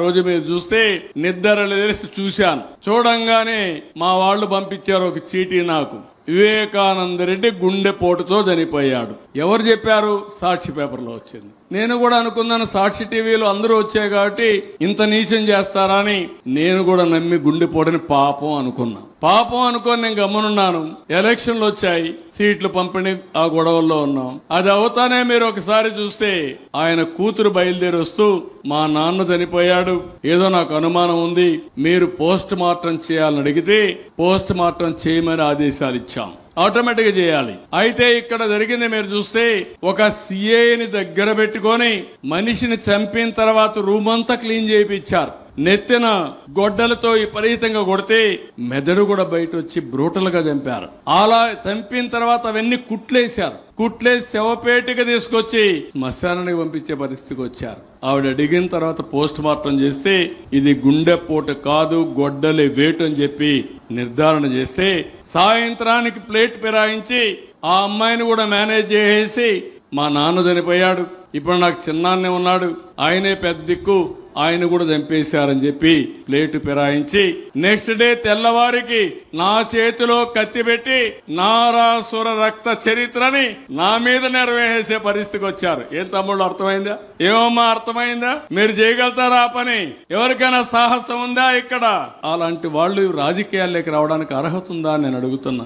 రోజు మీరు చూస్తే నిద్ర లేసి చూశాను. చూడంగానే మా వాళ్ళు పంపించారు ఒక చీటీ నాకు. వివేకానంద రెడ్డి గుండెపోటుతో చనిపోయాడు. ఎవరు చెప్పారు? సాక్షి పేపర్లో వచ్చింది. నేను కూడా అనుకున్నాను సాక్షి టీవీలో అందరూ వచ్చాయి కాబట్టి ఇంత నీచం చేస్తారా అని. నేను కూడా నమ్మి గుండెపోటుని పాపం అనుకున్నా. పాపం అనుకొని నేను గమనున్నాను. ఎలక్షన్లు వచ్చాయి, సీట్లు పంపిణీ ఆ గొడవల్లో ఉన్నాం. అది అవుతానే మీరు ఒకసారి చూస్తే ఆయన కూతురు బయలుదేరి వస్తూ మా నాన్న చనిపోయాడు, ఏదో నాకు అనుమానం ఉంది, మీరు పోస్ట్ మార్టం చేయాలని అడిగితే పోస్ట్ మార్టం చేయమని ఆదేశాలు ఇచ్చాం. ఆటోమేటిక్ గా చేయాలి. అయితే ఇక్కడ జరిగింది మీరు చూస్తే ఒక సిఐని దగ్గర పెట్టుకొని మనిషిని చంపిన తర్వాత రూమ్ అంతా క్లీన్ చేయించారు. నెత్తిన గొడ్డలతో విపరీతంగా కొడితే మెదడు కూడా బయట వచ్చి బ్రూటల్ గా చంపారు. అలా చంపిన తర్వాత అవన్నీ కుట్లేశారు. కుట్లేసి శవపేటికి తీసుకొచ్చి శ్మశానానికి పంపించే పరిస్థితికి వచ్చారు. ఆవిడ అడిగిన తర్వాత పోస్ట్ మార్టం చేస్తే ఇది గుండెపోటు కాదు, గొడ్డలి వేటు అని చెప్పి నిర్ధారణ చేస్తే సాయంత్రానికి ప్లేట్ ఫిరాయించి ఆ అమ్మాయిని కూడా మేనేజ్ చేసేసి మా నాన్న చనిపోయాడు, ఇప్పుడు నాకు చిన్నాన్నే ఉన్నాడు, ఆయనే పెద్ద దిక్కు, ఆయన కూడా చంపేశారని చెప్పి ప్లేటు ఫిరాయించి నెక్స్ట్ డే తెల్లవారికి నా చేతిలో కత్తి పెట్టి నారాసుర రక్త చరిత్రని నా మీద నెరవేసే పరిస్థితికి వచ్చారు. ఏం తమ్ముళ్ళు అర్థమైందా? ఏమమ్మా అర్థమైందా? మీరు చేయగలుగుతారా ఆ పని? ఎవరికైనా సాహసం ఉందా ఇక్కడ? అలాంటి వాళ్ళు రాజకీయాల్లోకి రావడానికి అర్హత ఉందా అని నేను అడుగుతున్నా.